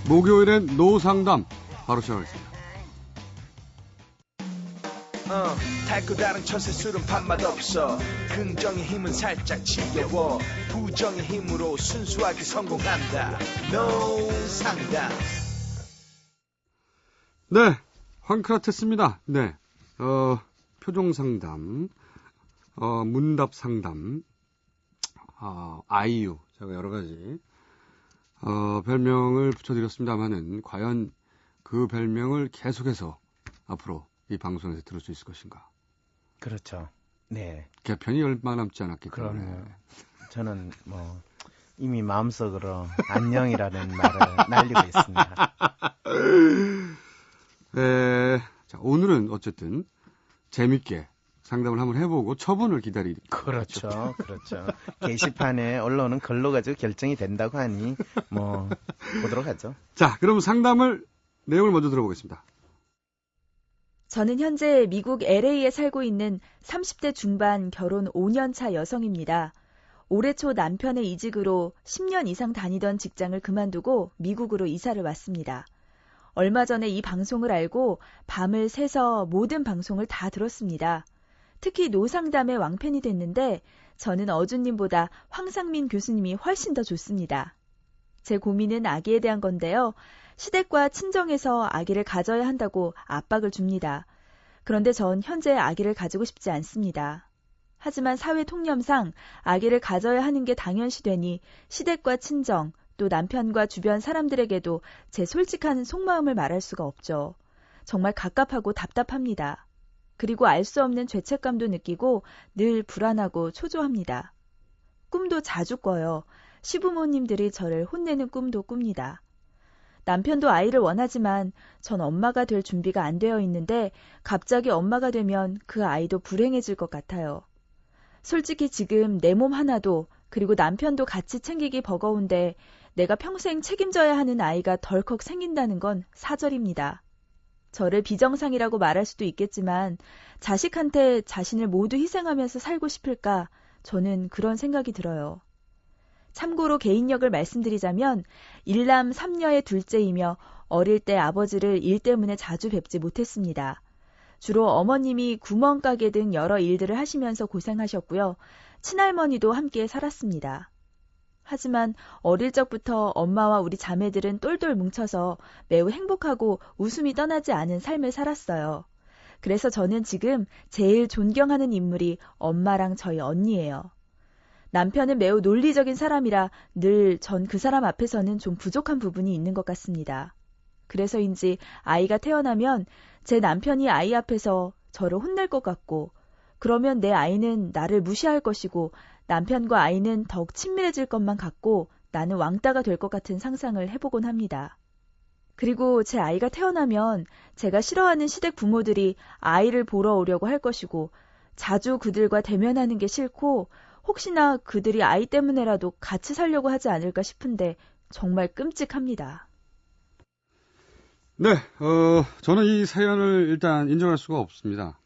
목요일엔 노상담 바로 시작하겠습니다. 달고 다른 처세술은 밥맛 없어. 긍정의 힘은 살짝 지겨워. 부정의 힘으로 순수하게 성공한다. 노상담. 네, 황크라테스입니다. 네, 표정 상담, 문답 상담, 아이유, 제가 여러 가지 별명을 붙여드렸습니다만은 과연 그 별명을 계속해서 앞으로 이 방송에서 들을 수 있을 것인가? 그렇죠. 네. 개편이 얼마 남지 않았기 때문에. 그럼요. 저는 뭐 이미 마음속으로 안녕이라는 말을 날리고 있습니다. 자, 오늘은 어쨌든 재밌게 상담을 한번 해보고 처분을 기다리겠죠. 그렇죠. 그렇죠. 게시판에 올라오는 글로 가지고 결정이 된다고 하니 뭐 보도록 하죠. 자, 그럼 상담을 내용을 먼저 들어보겠습니다. 저는 현재 미국 LA에 살고 있는 30대 중반 결혼 5년 차 여성입니다. 올해 초 남편의 이직으로 10년 이상 다니던 직장을 그만두고 미국으로 이사를 왔습니다. 얼마 전에 이 방송을 알고 밤을 새서 모든 방송을 다 들었습니다. 특히 노상담의 왕팬이 됐는데 저는 어주님보다 황상민 교수님이 훨씬 더 좋습니다. 제 고민은 아기에 대한 건데요. 시댁과 친정에서 아기를 가져야 한다고 압박을 줍니다. 그런데 전 현재 아기를 가지고 싶지 않습니다. 하지만 사회 통념상 아기를 가져야 하는 게 당연시되니 시댁과 친정, 또 남편과 주변 사람들에게도 제 솔직한 속마음을 말할 수가 없죠. 정말 갑갑하고 답답합니다. 그리고 알 수 없는 죄책감도 느끼고 늘 불안하고 초조합니다. 꿈도 자주 꿔요. 시부모님들이 저를 혼내는 꿈도 꿉니다. 남편도 아이를 원하지만 전 엄마가 될 준비가 안 되어 있는데 갑자기 엄마가 되면 그 아이도 불행해질 것 같아요. 솔직히 지금 내 몸 하나도 그리고 남편도 같이 챙기기 버거운데 내가 평생 책임져야 하는 아이가 덜컥 생긴다는 건 사절입니다. 저를 비정상이라고 말할 수도 있겠지만 자식한테 자신을 모두 희생하면서 살고 싶을까? 저는 그런 생각이 들어요. 참고로 개인력을 말씀드리자면 1남 3녀의 둘째이며 어릴 때 아버지를 일 때문에 자주 뵙지 못했습니다. 주로 어머님이 구멍가게 등 여러 일들을 하시면서 고생하셨고요. 친할머니도 함께 살았습니다. 하지만 어릴 적부터 엄마와 우리 자매들은 똘똘 뭉쳐서 매우 행복하고 웃음이 떠나지 않은 삶을 살았어요. 그래서 저는 지금 제일 존경하는 인물이 엄마랑 저희 언니예요. 남편은 매우 논리적인 사람이라 늘 전 그 사람 앞에서는 좀 부족한 부분이 있는 것 같습니다. 그래서인지 아이가 태어나면 제 남편이 아이 앞에서 저를 혼낼 것 같고 그러면 내 아이는 나를 무시할 것이고 남편과 아이는 더욱 친밀해질 것만 같고 나는 왕따가 될 것 같은 상상을 해보곤 합니다. 그리고 제 아이가 태어나면 제가 싫어하는 시댁 부모들이 아이를 보러 오려고 할 것이고 자주 그들과 대면하는 게 싫고 혹시나 그들이 아이 때문에라도 같이 살려고 하지 않을까 싶은데 정말 끔찍합니다. 네, 저는 이 사연을 일단 인정할 수가 없습니다.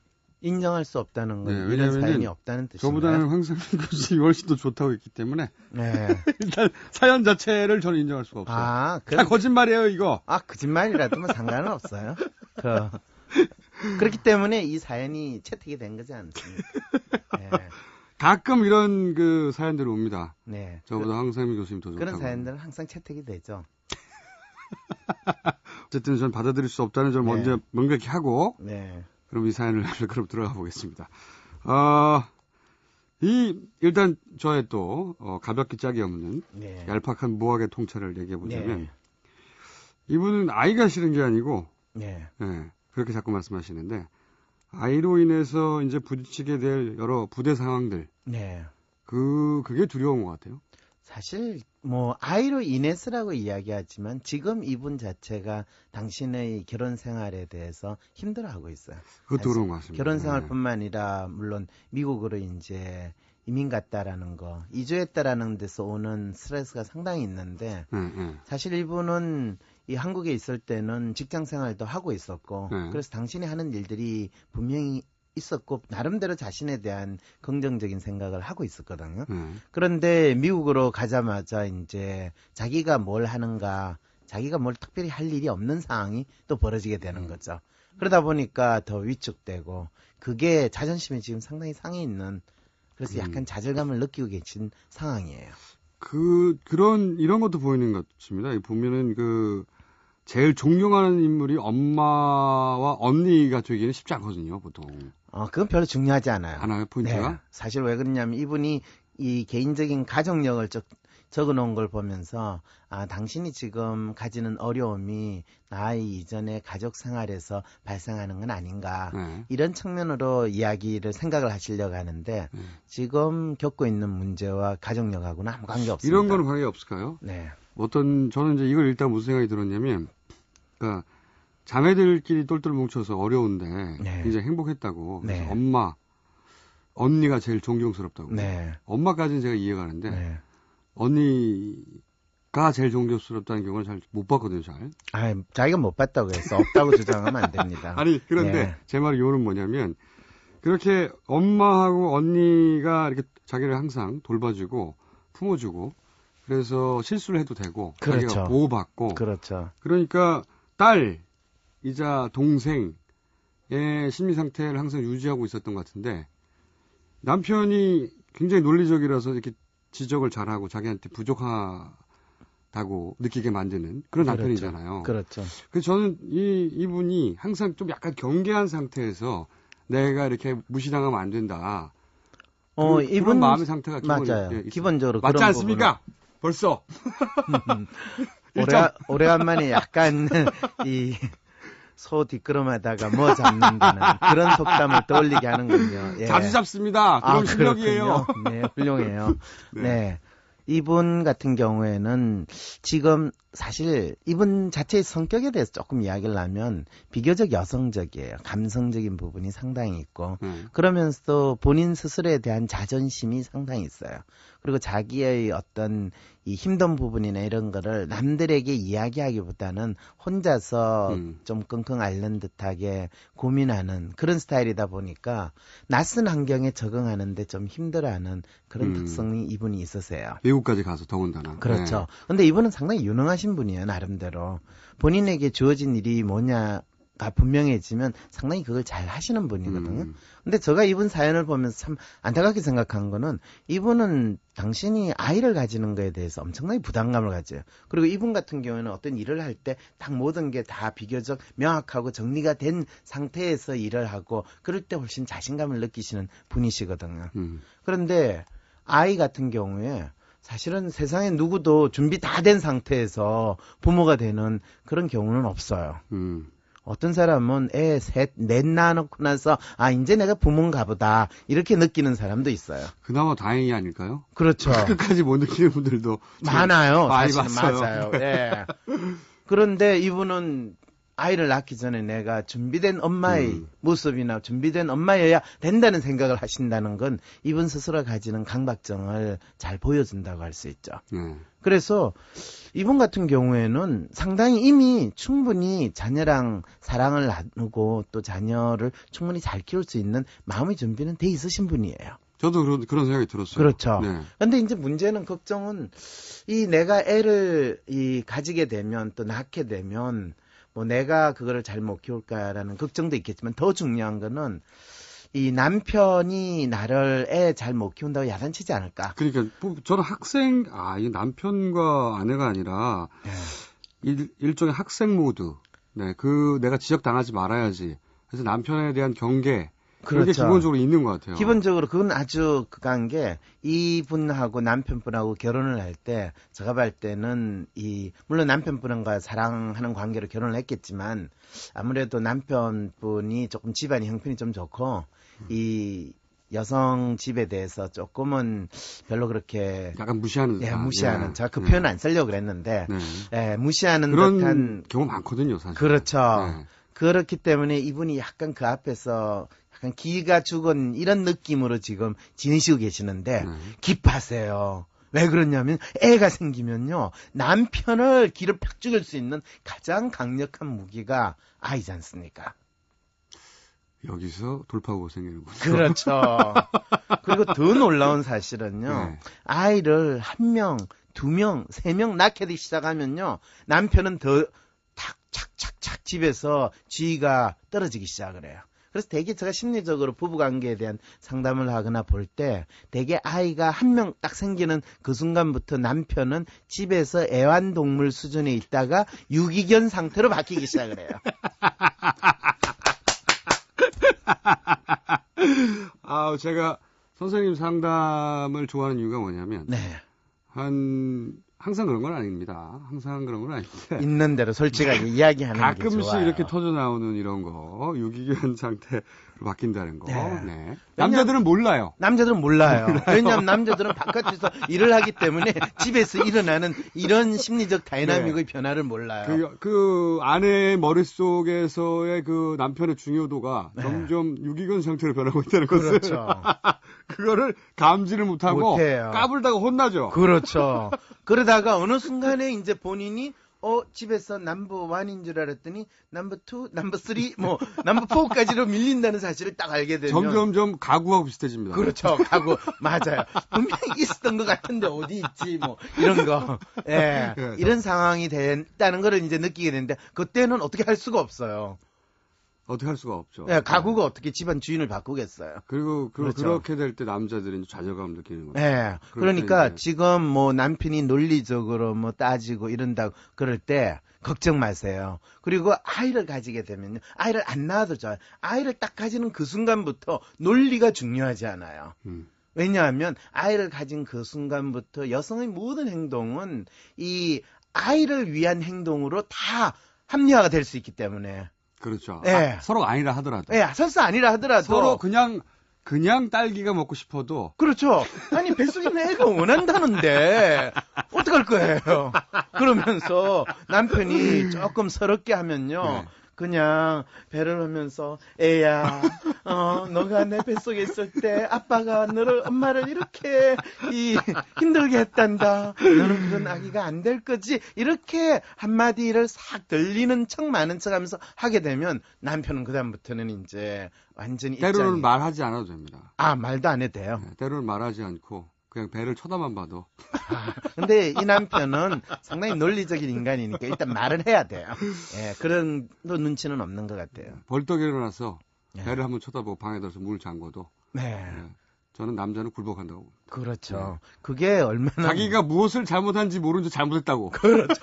인정할 수 없다는 건 네, 이런 사연이 없다는 뜻인가요? 저보다는 황상민 교수님이 훨씬 더 좋다고 했기 때문에 네. 일단 사연 자체를 저는 인정할 수가 없어요. 다 거짓말이에요, 이거. 거짓말이라도 뭐 상관은 없어요. 그렇기 때문에 이 사연이 채택이 된 거지 않습니까? 네. 가끔 이런 그 사연들이 옵니다. 네. 저보다 황상민 교수님 더 좋다고. 그런 사연들은 항상 채택이 되죠. 어쨌든 전 받아들일 수 없다는 점 먼저 명백히 하고 네. 그럼 이 사연을 그럼 들어가 보겠습니다. 일단 저의 또 가볍게 짝이 없는 얄팍한 무학의 통찰을 얘기해 보자면 이분은 아이가 싫은 게 아니고 그렇게 자꾸 말씀하시는데 아이로 인해서 이제 부딪히게 될 여러 부대 상황들 그게 두려운 것 같아요. 사실 뭐 아이로 인해서라고 이야기하지만 지금 이분 자체가 당신의 결혼 생활에 대해서 힘들어하고 있어요. 그것도 그런 것 같습니다. 결혼 생활뿐만 아니라 물론 미국으로 이제 이민 갔다라는 거, 이주했다라는 데서 오는 스트레스가 상당히 있는데 사실 이분은 이 한국에 있을 때는 직장 생활도 하고 있었고 네. 그래서 당신이 하는 일들이 분명히 있었고 나름대로 자신에 대한 긍정적인 생각을 하고 있었거든요. 그런데 미국으로 가자마자 이제 자기가 뭘 하는가, 자기가 뭘 특별히 할 일이 없는 상황이 또 벌어지게 되는 거죠. 그러다 보니까 더 위축되고 그게 자존심이 지금 상당히 상해 있는 그래서 약간 좌절감을 느끼고 계신 상황이에요. 이런 것도 보이는 것 같습니다. 보면은 제일 존경하는 인물이 엄마와 언니가 되기는 쉽지 않거든요, 보통. 그건 별로 중요하지 않아요. 하나의 포인트가? 네. 사실 왜 그러냐면 이분이 이 개인적인 가족력을 적어놓은 걸 보면서 당신이 지금 가지는 어려움이 나의 이전의 가족 생활에서 발생하는 건 아닌가 이런 측면으로 생각을 하시려고 하는데 지금 겪고 있는 문제와 가족력하고는 아무 관계 없습니다. 이런 거는 관계 없을까요? 네. 저는 이제 이걸 일단 무슨 생각이 들었냐면, 그러니까 자매들끼리 똘똘 뭉쳐서 어려운데 네. 굉장히 행복했다고. 그래서 네. 언니가 제일 존경스럽다고. 네. 엄마까지는 제가 이해가 가는데 네. 언니가 제일 존경스럽다는 경우는 잘 못 봤거든요, 잘. 자기가 못 봤다고 해서 없다고 주장하면 안 됩니다. 아니, 그런데 네. 제 말의 요는 뭐냐면, 그렇게 엄마하고 언니가 이렇게 자기를 항상 돌봐주고, 품어주고, 그래서 실수를 해도 되고, 그렇죠. 자기가 보호받고, 그렇죠. 그러니까 딸이자 동생의 심리 상태를 항상 유지하고 있었던 것 같은데, 남편이 굉장히 논리적이라서 이렇게 지적을 잘하고 자기한테 부족하다고 느끼게 만드는 그런 그렇죠. 남편이잖아요. 그렇죠. 그래서 저는 이분이 항상 좀 약간 경계한 상태에서 내가 이렇게 무시당하면 안 된다. 그런 마음의 상태가 맞아요. 기본적으로 맞지 그런 않습니까? 벌써 오래간만에 약간 소 뒷걸음하다가 뭐 잡는다는 그런 속담을 떠올리게 하는군요. 예. 자주 잡습니다. 그런 실력이에요. 그렇군요. 네, 훌륭해요. 네. 네. 이분 같은 경우에는 지금 사실 이분 자체의 성격에 대해서 조금 이야기를 하면 비교적 여성적이에요. 감성적인 부분이 상당히 있고 그러면서도 본인 스스로에 대한 자존심이 상당히 있어요. 그리고 자기의 어떤 이 힘든 부분이나 이런 거를 남들에게 이야기하기보다는 혼자서 좀 끙끙 앓는 듯하게 고민하는 그런 스타일이다 보니까 낯선 환경에 적응하는데 좀 힘들어하는 그런 특성이 이분이 있으세요. 미국까지 가서 더군다나. 그렇죠. 네. 근데 이분은 상당히 유능하신 분이에요, 나름대로. 본인에게 주어진 일이 뭐냐가 분명해지면 상당히 그걸 잘 하시는 분이거든요. 근데 제가 이분 사연을 보면서 참 안타깝게 생각한 거는 이분은 당신이 아이를 가지는 거에 대해서 엄청나게 부담감을 가져요. 그리고 이분 같은 경우에는 어떤 일을 할 때 딱 모든 게 다 비교적 명확하고 정리가 된 상태에서 일을 하고 그럴 때 훨씬 자신감을 느끼시는 분이시거든요. 그런데 아이 같은 경우에 사실은 세상에 누구도 준비 다 된 상태에서 부모가 되는 그런 경우는 없어요. 어떤 사람은 애 셋, 넷 낳아놓고 나서 이제 내가 부모인가 보다 이렇게 느끼는 사람도 있어요. 그나마 다행이 아닐까요? 그렇죠. 끝까지 못 느끼는 분들도 많아요. 많이 사실은 봤어요. 맞아요. 예. 그런데 이분은 아이를 낳기 전에 내가 준비된 엄마의 모습이나 준비된 엄마여야 된다는 생각을 하신다는 건 이분 스스로 가지는 강박증을 잘 보여준다고 할 수 있죠. 그래서 이분 같은 경우에는 상당히 이미 충분히 자녀랑 사랑을 나누고 또 자녀를 충분히 잘 키울 수 있는 마음의 준비는 돼 있으신 분이에요. 저도 그런 생각이 들었어요. 그렇죠. 네. 근데 이제 문제는 걱정은 내가 애를 가지게 되면 또 낳게 되면 뭐 내가 그거를 잘 못 키울까라는 걱정도 있겠지만 더 중요한 거는 이 남편이 나를 애 잘 못 키운다고 야단치지 않을까. 그러니까 저는 이게 남편과 아내가 아니라 일종의 학생 모드. 네, 내가 지적당하지 말아야지. 그래서 남편에 대한 경계. 그게 그렇죠. 기본적으로 있는 것 같아요. 기본적으로 그건 아주 극한 게 이분하고 남편분하고 결혼을 할 때 제가 볼 때는 물론 남편분과 사랑하는 관계로 결혼을 했겠지만 아무래도 남편분이 조금 집안이 형편이 좀 좋고 이 여성 집에 대해서 조금은 별로 그렇게 약간 무시하는. 무시하는. 제가 그 표현을 안 쓰려고 그랬는데 무시하는 그런 듯한 경우 많거든요, 사실. 그렇죠. 네. 그렇기 때문에 이분이 약간 그 앞에서 약간 기가 죽은 이런 느낌으로 지금 지내시고 계시는데 깁하세요. 왜 그러냐면 애가 생기면요. 남편을 기를 팍 죽일 수 있는 가장 강력한 무기가 아이지 않습니까? 여기서 돌파구가 생기는군요. 그렇죠. 그리고 더 놀라운 사실은요. 네. 아이를 1명, 2명, 3명 낳기 시작하면요. 남편은 더 착착착착 집에서 지위가 떨어지기 시작을 해요. 그래서 되게 제가 심리적으로 부부관계에 대한 상담을 하거나 볼 때 되게 아이가 1명 딱 생기는 그 순간부터 남편은 집에서 애완동물 수준에 있다가 유기견 상태로 바뀌기 시작을 해요. 제가 선생님 상담을 좋아하는 이유가 뭐냐면, 네. 항상 그런 건 아닙니다. 항상 그런 건 아닌데. 있는 대로 솔직하게 이야기하는 게 좋아요. 가끔씩 이렇게 터져 나오는 이런 거, 유기견 상태로 바뀐다는 거. 네. 네. 남자들은 몰라요. 남자들은 몰라요. 왜냐하면 남자들은 바깥에서 일을 하기 때문에 집에서 일어나는 이런 심리적 다이나믹의 변화를 몰라요. 그 아내의 머릿속에서의 그 남편의 중요도가 네. 점점 유기견 상태로 변하고 있다는 것을. 그렇죠. 그거를 감지를 못하고 못해요. 까불다가 혼나죠. 그렇죠. 그러다가 어느 순간에 이제 본인이 집에서 넘버 1인 줄 알았더니 넘버 2, 넘버 3, 넘버 4까지로 밀린다는 사실을 딱 알게 되면 점점점 가구하고 비슷해집니다. 그렇죠. 가구 맞아요. 분명히 있었던 것 같은데 어디 있지 이런 거. 예. 네. 이런 상황이 됐다는 걸 이제 느끼게 되는데 그때는 어떻게 할 수가 없어요. 어떻게 할 수가 없죠. 예, 가구가 어떻게 집안 주인을 바꾸겠어요. 그리고 그렇죠. 그렇게 될 때 남자들은 좌절감을 느끼는 거죠. 예. 그러니까 지금 남편이 논리적으로 따지고 이런다고 그럴 때 걱정 마세요. 그리고 아이를 가지게 되면요. 아이를 안 낳아도 좋아요. 아이를 딱 가지는 그 순간부터 논리가 중요하지 않아요. 왜냐하면 아이를 가진 그 순간부터 여성의 모든 행동은 이 아이를 위한 행동으로 다 합리화가 될 수 있기 때문에. 그렇죠. 예. 서로가 아니라 하더라도. 예, 설사 아니라 하더라도. 서로 그냥 딸기가 먹고 싶어도. 그렇죠. 아니, 뱃속에 있는 애가 원한다는데, 어떡할 거예요? 그러면서 남편이 조금 서럽게 하면요. 네. 그냥 배를 하면서 애야, 너가 내 뱃속에 있을 때 아빠가 엄마를 이렇게 힘들게 했단다. 너는 그런 아기가 안 될 거지. 이렇게 한마디를 싹 들리는 척 많은 척 하면서 하게 되면 남편은 그다음부터는 이제 완전히 때로는 말하지 않아도 됩니다. 말도 안 해도 돼요. 네, 때로는 말하지 않고 그냥 배를 쳐다만 봐도. 근데 이 남편은 상당히 논리적인 인간이니까 일단 말을 해야 돼요. 예, 그런 눈치는 없는 것 같아요. 벌떡 일어나서 네. 배를 한번 쳐다보고 방에 들어서 문을 잠궈도. 네. 저는 남자는 굴복한다고 봅니다. 그렇죠. 그게 얼마나. 자기가 무엇을 잘못한지 모르는 줄 잘못했다고. 그렇죠.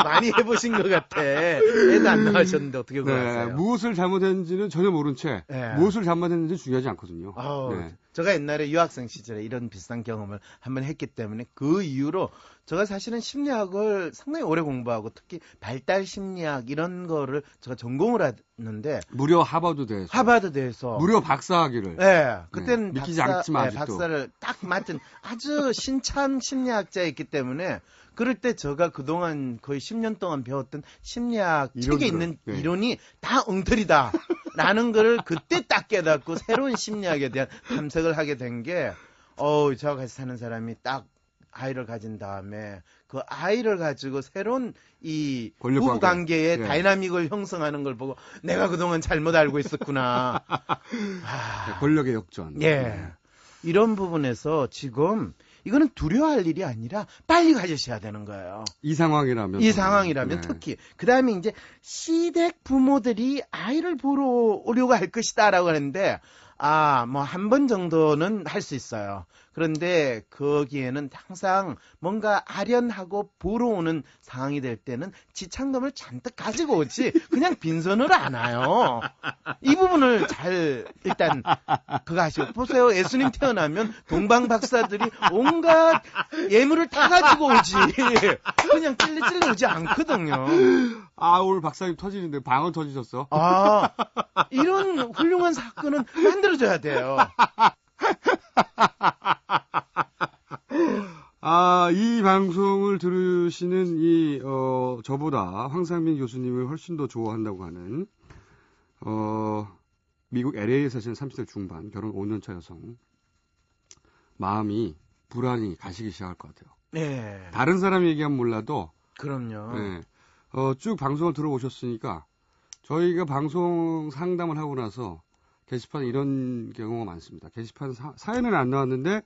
많이 해보신 것 같아. 애도 안 나가셨는데 어떻게 그러세요? 무엇을 잘못했는지는 전혀 모른 채 네. 무엇을 잘못했는지 중요하지 않거든요. 네. 제가 옛날에 유학생 시절에 이런 비슷한 경험을 한번 했기 때문에 그 이후로 제가 사실은 심리학을 상당히 오래 공부하고 특히 발달 심리학 이런 거를 제가 전공을 했는데 무려 하버드대에서. 하버드대에서 무려 박사학위를. 네, 그때는 믿기지 않지만 아직도. 박사를 딱 맡은 아주 신참 심리학자였기 때문에 그럴 때 제가 그동안 거의 10년 동안 배웠던 심리학 책에 있는 이론이 다 엉터리다 라는 걸 그때 딱 깨닫고 새로운 심리학에 대한 탐색을 하게 된 게 저와 같이 사는 사람이 딱 아이를 가진 다음에 그 아이를 가지고 새로운 이 부부관계의 다이나믹을 형성하는 걸 보고 내가 그동안 잘못 알고 있었구나. 권력의 역전. 예. 이런 부분에서 지금 이거는 두려워할 일이 아니라 빨리 가지셔야 되는 거예요. 이 상황이라면. 특히. 그 다음에 이제 시댁 부모들이 아이를 보러 오려고 할 것이다라고 하는데, 한 번 정도는 할 수 있어요. 그런데 거기에는 항상 뭔가 아련하고 보러 오는 상황이 될 때는 지창금을 잔뜩 가지고 오지 그냥 빈손으로 안 와요. 이 부분을 잘 일단 그거 아시고 보세요. 예수님 태어나면 동방 박사들이 온갖 예물을 다 가지고 오지 그냥 찔레찔레 오지 않거든요. 오늘 박사님 터지는데 방을 터지셨어. 이런 훌륭한 사건은 만들어줘야 돼요. 이 방송을 들으시는 저보다 황상민 교수님을 훨씬 더 좋아한다고 하는, 미국 LA에 사시는 30대 중반, 결혼 5년차 여성. 마음이 불안이 가시기 시작할 것 같아요. 네. 다른 사람이 얘기하면 몰라도 그럼요. 네. 쭉 방송을 들어오셨으니까 저희가 방송 상담을 하고 나서 게시판에 이런 경우가 많습니다. 게시판 사연은 안 나왔는데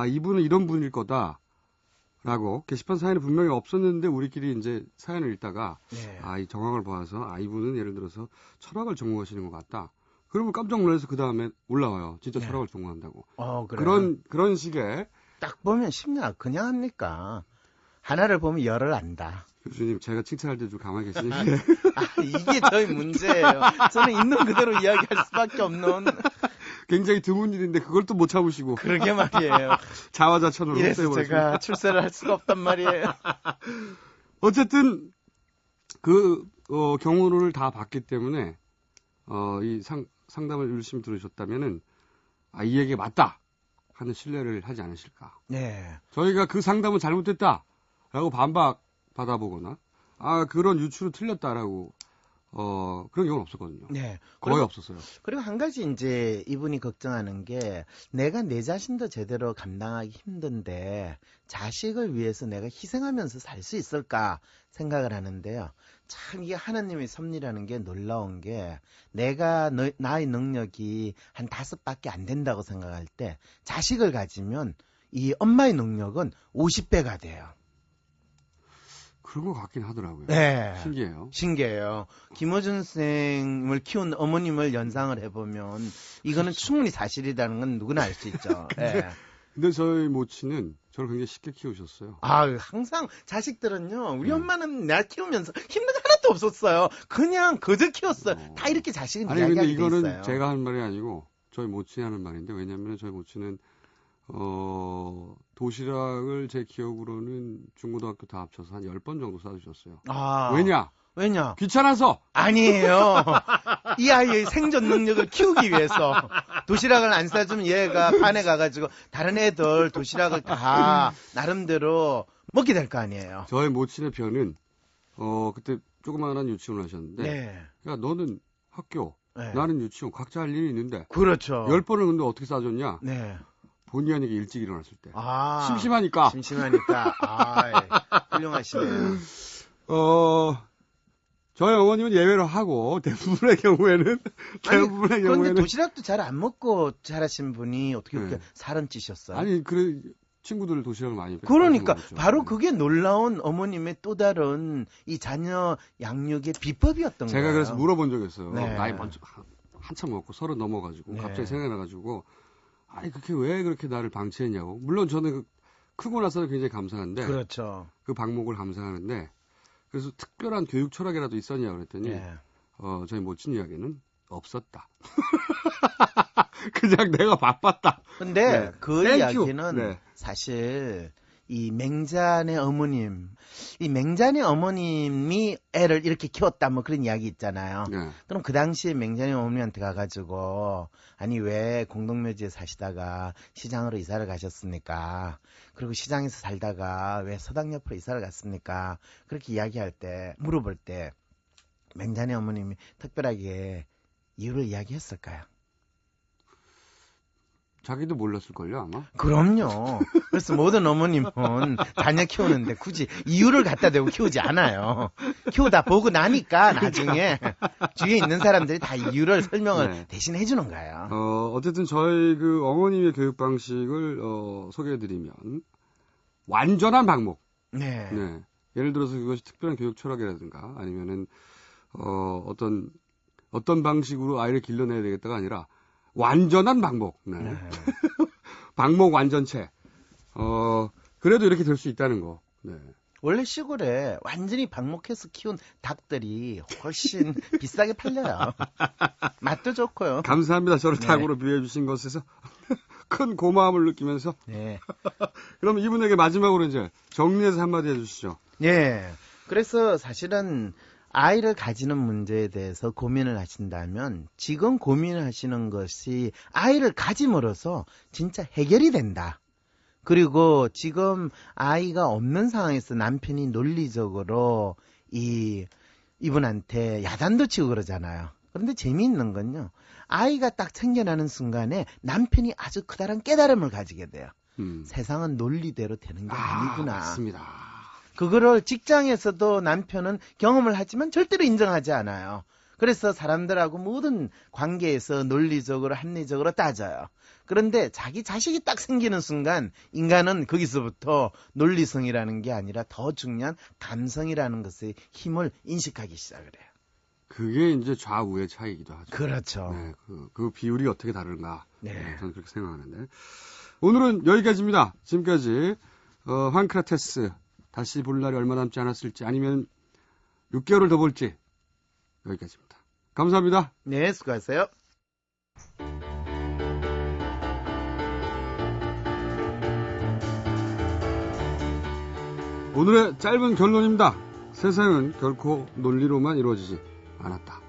이분은 이런 분일 거다라고 게시판 사연이 분명히 없었는데 우리끼리 이제 사연을 읽다가 네. 이 정황을 봐서 이분은 예를 들어서 철학을 전공하시는 것 같다. 그러면 깜짝 놀라서 그 다음에 올라와요. 진짜 네. 철학을 전공한다고. 그래요? 그런 식의 딱 보면 쉽냐? 그냥 합니까? 하나를 보면 열을 안다. 교수님 제가 칭찬할 때 좀 가만히 계시는데 이게 저희 문제예요. 저는 있는 그대로 이야기할 수밖에 없는. 굉장히 드문 일인데 그걸 또 못 참으시고 그러게 말이에요. 자화자찬으로 이래서 흡수해버리시고. 제가 출세를 할 수가 없단 말이에요. 어쨌든 그 경우를 다 봤기 때문에 이 상담을 열심히 들으셨다면은 이 얘기가 맞다 하는 신뢰를 하지 않으실까. 네. 저희가 그 상담은 잘못됐다라고 반박 받아보거나 그런 유추로 틀렸다라고 그런 경우는 없었거든요. 네. 거의 없었어요. 그리고 한 가지 이제 이분이 걱정하는 게 내가 내 자신도 제대로 감당하기 힘든데 자식을 위해서 내가 희생하면서 살 수 있을까 생각을 하는데요. 참 이게 하나님의 섭리라는 게 놀라운 게 내가 나의 능력이 한 5밖에 안 된다고 생각할 때 자식을 가지면 이 엄마의 능력은 50배가 돼요. 그런 것 같긴 하더라고요. 네. 신기해요. 김어준 선생님을 키운 어머님을 연상을 해보면 이거는 충분히 사실이라는 건 누구나 알 수 있죠. 네. 근데 저희 모친은 저를 굉장히 쉽게 키우셨어요. 항상 자식들은요, 우리 엄마는 나 키우면서 힘든 게 하나도 없었어요. 그냥 거저 키웠어요. 다 이렇게 자식은 근데 이야기하게 돼 이거는 있어요. 제가 하는 말이 아니고 저희 모친이 하는 말인데 왜냐하면 저희 모친은 도시락을 제 기억으로는 중고등학교 다 합쳐서 한 10번 정도 싸주셨어요. 왜냐? 귀찮아서! 아니에요. 이 아이의 생존 능력을 키우기 위해서 도시락을 안 싸주면 얘가 반에 가가지고 다른 애들 도시락을 다 나름대로 먹게 될 거 아니에요. 저희 모친의 편은 그때 조그마한 유치원을 하셨는데 네. 야 너는 학교 네. 나는 유치원 각자 할 일이 있는데 그렇죠. 10번을 근데 어떻게 싸줬냐? 네. 본의 아니게 일찍 일어났을 때 심심하니까. 훌륭하시네요. 저희 어머님은 예외로 하고 대부분의 경우에는 그런데 도시락도 잘 안 먹고 자라신 분이 어떻게 그렇게 살은 찌셨어요? 아니 그래 친구들 도시락을 많이 그러니까 바로 그게 놀라운 어머님의 또 다른 이 자녀 양육의 비법이었던 거예요. 제가 그래서 물어본 적이 있어요. 네. 나이 먼저 한참 먹고 30 넘어가지고 네. 갑자기 생각나가지고 왜 그렇게 나를 방치했냐고. 물론 저는 크고 나서는 굉장히 감사한데 그렇죠. 그 방목을 감사하는데 그래서 특별한 교육 철학이라도 있었냐 그랬더니 네. 저희 모친 이야기는 없었다. 그냥 내가 바빴다. 근데 그 이야기는 네. 사실 이 맹잔의 어머님이 애를 이렇게 키웠다 뭐 그런 이야기 있잖아요. 네. 그럼 그 당시에 맹잔의 어머니한테 가가지고 왜 공동묘지에 사시다가 시장으로 이사를 가셨습니까? 그리고 시장에서 살다가 왜 서당 옆으로 이사를 갔습니까? 그렇게 물어볼 때 맹잔의 어머님이 특별하게 이유를 이야기했을까요? 자기도 몰랐을걸요 아마. 그럼요. 그래서 모든 어머님은 자녀 키우는데 굳이 이유를 갖다 대고 키우지 않아요. 키우다 보고 나니까 나중에 주위에 있는 사람들이 다 이유를 설명을 대신 해주는 거예요. 어쨌든 저희 그 어머님의 교육 방식을 소개해드리면 완전한 방목. 네. 예를 들어서 그것이 특별한 교육 철학이라든가 아니면은 어떤 방식으로 아이를 길러내야 되겠다가 아니라 완전한 방목. 네. 방목 완전체. 그래도 이렇게 될 수 있다는 거. 네. 원래 시골에 완전히 방목해서 키운 닭들이 훨씬 비싸게 팔려요. 맛도 좋고요. 감사합니다. 저를 닭으로 비유해 주신 것에서 큰 고마움을 느끼면서. 네. 그럼 이분에게 마지막으로 이제 정리해서 한마디 해주시죠. 네. 그래서 사실은 아이를 가지는 문제에 대해서 고민을 하신다면 지금 고민하시는 것이 아이를 가짐으로써 진짜 해결이 된다. 그리고 지금 아이가 없는 상황에서 남편이 논리적으로 이분한테 야단도 치고 그러잖아요. 그런데 재미있는 건요. 아이가 딱 생겨나는 순간에 남편이 아주 커다란 깨달음을 가지게 돼요. 세상은 논리대로 되는 게 아니구나. 맞습니다. 그거를 직장에서도 남편은 경험을 하지만 절대로 인정하지 않아요. 그래서 사람들하고 모든 관계에서 논리적으로 합리적으로 따져요. 그런데 자기 자식이 딱 생기는 순간 인간은 거기서부터 논리성이라는 게 아니라 더 중요한 감성이라는 것의 힘을 인식하기 시작을 해요. 그게 이제 좌우의 차이기도 하죠. 그렇죠. 네, 그 비율이 어떻게 다른가. 네. 저는 그렇게 생각하는데. 오늘은 여기까지입니다. 지금까지 황크라테스 다시 볼 날이 얼마 남지 않았을지 아니면 6개월을 더 볼지 여기까지입니다. 감사합니다. 네, 수고하세요. 오늘의 짧은 결론입니다. 세상은 결코 논리로만 이루어지지 않았다.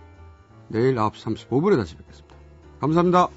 내일 9시 35분에 다시 뵙겠습니다. 감사합니다.